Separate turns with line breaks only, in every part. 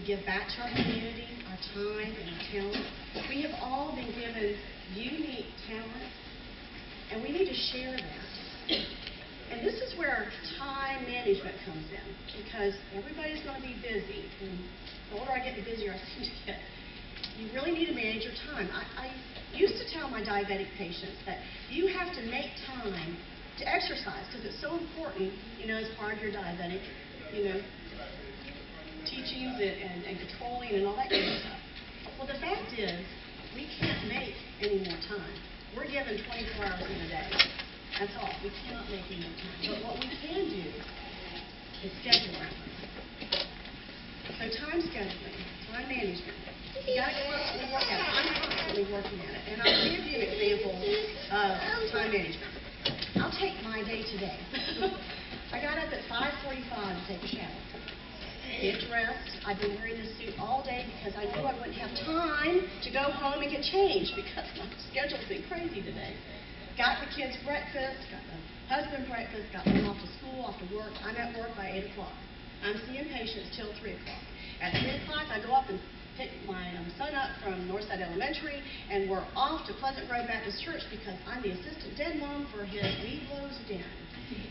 give back to our community, our time, and our talent. We have all been given unique talents, and we need to share that. And this is where time management comes in, because everybody's going to be busy. And the older I get, the busier I seem to get. You really need to manage your time. I used to tell my diabetic patients that you have to make time to exercise, because it's so important, as part of your diabetic, teachings and controlling and all that kind of stuff. Well, the fact is, we can't make any more time. We're given 24 hours in a day. That's all. We cannot make any more time. But what we can do is schedule our time. So time scheduling, time management. You got to constantly work at it. I'm constantly working at it. And I'll give you an example of time management. I'll take my day today. I got up at 5:45 to take a shower. Get dressed. I've been wearing this suit all day because I knew I wouldn't have time to go home and get changed because my schedule's been crazy today. Got the kids breakfast, got the husband breakfast, got them off to school, off to work. I'm at work by 8 o'clock. I'm seeing patients till 3 o'clock. At 3 o'clock, I go up and pick my son up from Northside Elementary, and we're off to Pleasant Grove Baptist Church because I'm the assistant dead mom for his Weeblos Den.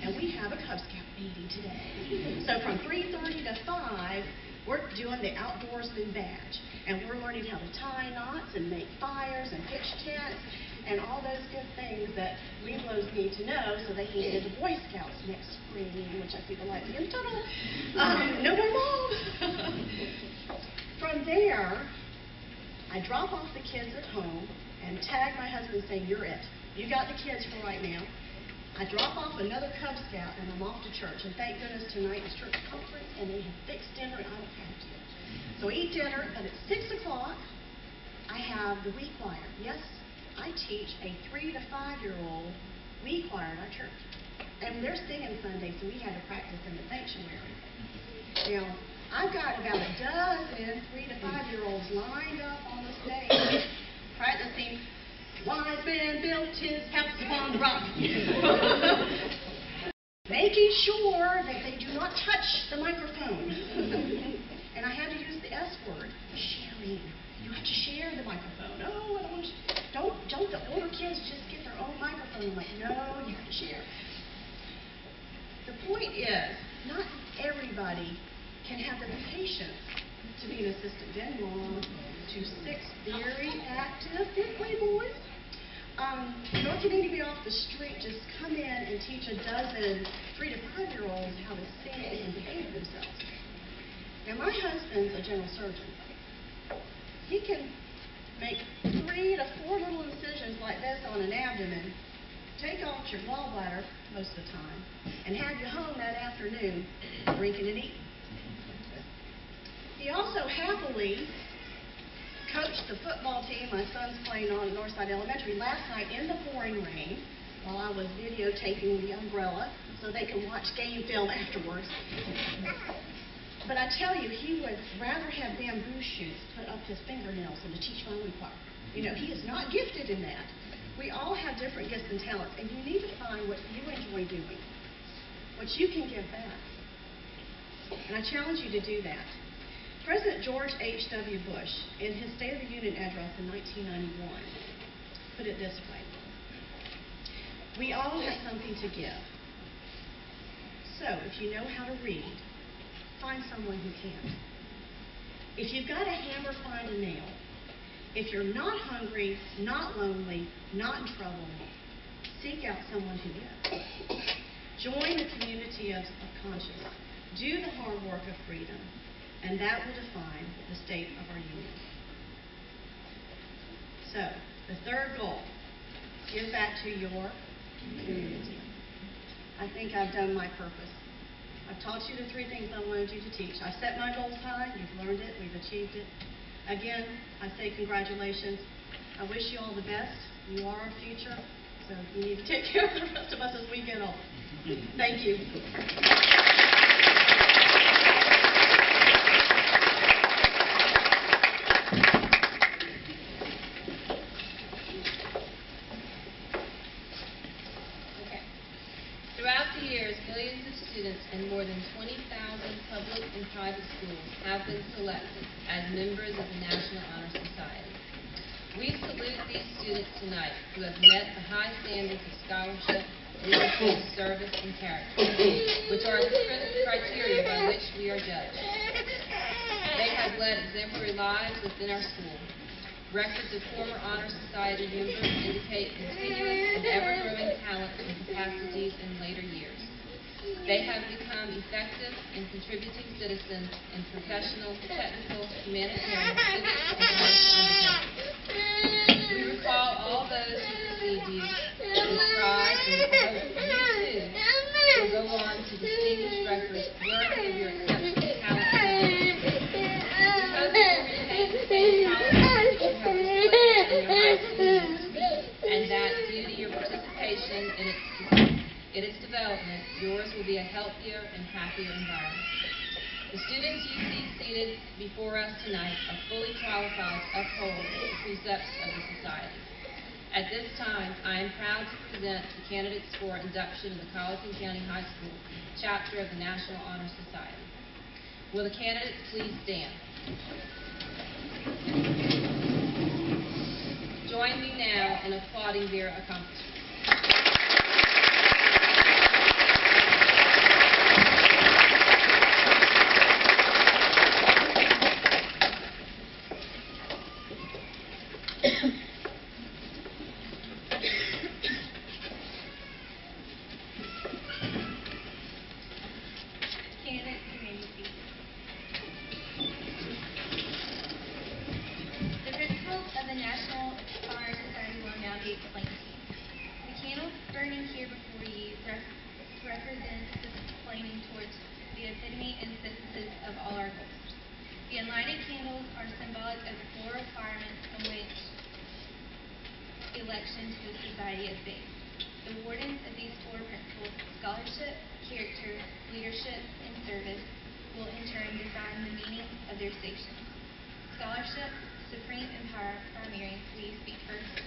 And we have a Cub Scout meeting today. So from 3:30 to 5, we're doing the outdoorsman badge. And we're learning how to tie knots and make fires and pitch tents and all those good things that Weeblos need to know so they can get into Boy Scouts next spring, which I see the light in the tunnel. No more mom! From there, I drop off the kids at home and tag my husband saying, "You're it. You got the kids for right now." I drop off another Cub Scout and I'm off to church. And thank goodness tonight is church conference and they have fixed dinner and I don't have to. So I eat dinner, but at 6 o'clock, I have the Wee Choir. Yes, I teach a 3 to 5-year-old Wee Choir at our church. And they're singing Sunday, so we had to practice in the sanctuary. Now, I've got about a dozen 3 to 5-year-olds lined up on the stage practicing "Wise Man Built His House Upon the Rock." Making sure that they do not touch the microphone. And I had to use the S word, sharing. You have to share the microphone. Oh, I don't want to. Don't the older kids just get their own microphone? I'm like, no, you have to share. The point is, not everybody can have the patience to be an assistant den mom to 6 very active fifth grade boys. Nor can anybody off the street just come in and teach a dozen 3 to 5-year-olds how to sing and behave themselves. Now, my husband's a general surgeon. He can make 3 to 4 little incisions like this on an abdomen, take off your gallbladder most of the time, and have you home that afternoon drinking and eating. He also happily coached the football team my son's playing on at Northside Elementary last night in the pouring rain while I was videotaping the umbrella so they can watch game film afterwards. But I tell you, he would rather have bamboo shoots put up his fingernails than to teach violin choir. He is not gifted in that. We all have different gifts and talents, and you need to find what you enjoy doing, what you can give back. And I challenge you to do that. President George H.W. Bush, in his State of the Union address in 1991, put it this way: we all have something to give. So, if you know how to read, find someone who can. If you've got a hammer, find a nail. If you're not hungry, not lonely, not in trouble, seek out someone who is. Join the community of conscience. Do the hard work of freedom, and that will define the state of our union. So, the third goal, give back to your community. I think I've done my purpose. I've taught you the 3 things I wanted you to teach. I set my goals high. You've learned it. We've achieved it. Again, I say congratulations. I wish you all the best. You are our future, so you need to take care of the rest of us as we get old. Thank you.
Throughout the years, millions of students in more than 20,000 public and private schools have been selected as members of the National Honor Society. We salute these students tonight who have met the high standards of scholarship, leadership, service, and character, which are the criteria by which we are judged. They have led exemplary lives within our school. Records of former Honor Society members indicate continuous and ever-growing talents and capacities in later years. They have become effective and contributing citizens in professional, technical, humanitarian, civic, and commercial undertakings. We recall all those who preceded you with pride and hope you too will go on to distinguish records worthy of your exceptional talent and ability. We hope you will retain the same qualities you have displayed in your high school years, and that due to your participation in its development, yours will be a healthier and happier environment. The students you see seated before us tonight are fully qualified to uphold the precepts of the Society. At this time, I am proud to present the candidates for induction in the Colleton County High School chapter of the National Honor Society. Will the candidates please stand? Join me now in applauding their accomplishments.
The unlighted candles are symbolic of the four requirements on which election to the society is based. The wardens of these four principles, scholarship, character, leadership, and service, will in turn define the meaning of their station. Scholarship, supreme and primary, please speak first.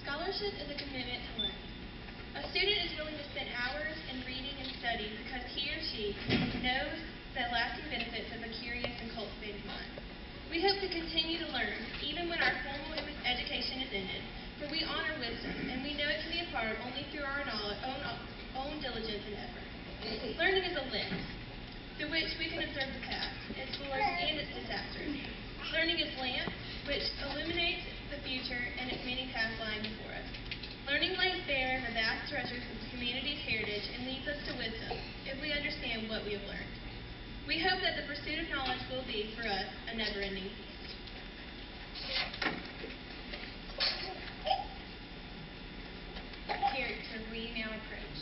Scholarship is a commitment to learn. A student is willing to spend hours in reading and study because he or she knows the lasting benefits of a curious and cultivated mind. We hope to continue to learn, even when our formal education is ended, for we honor wisdom, and we know it can be acquired only through our own diligence and effort. Learning is a lens through which we can observe the past, its glories and its disasters. Learning is lamp, which illuminates the future and its many paths lying before us. Learning lays bare the vast treasures of the humanity's heritage and leads us to wisdom if we understand what we have learned. We hope that the pursuit of knowledge will be, for us, a never-ending feast.
Character, will you now approach?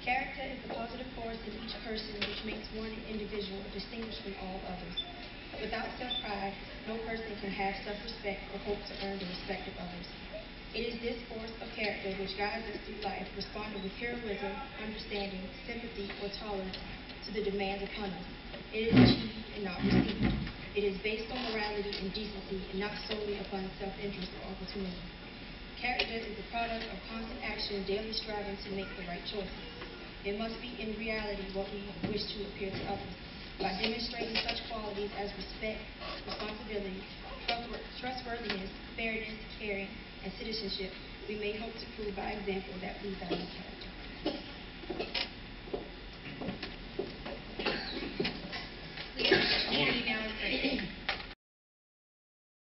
Character is the positive force in each person which makes one individual distinguished from all others. Without self-pride, no person can have self-respect or hope to earn the respect of others. It is this force of character which guides us through life, responding with heroism, understanding, sympathy, or tolerance to the demands upon us. It is achieved and not received. It is based on morality and decency and not solely upon self-interest or opportunity. Character is the product of constant action, daily striving to make the right choices. It must be in reality what we wish to appear to others. By demonstrating such qualities as respect, responsibility, trustworthiness, fairness, caring, and citizenship, we may hope to prove by example that we value character.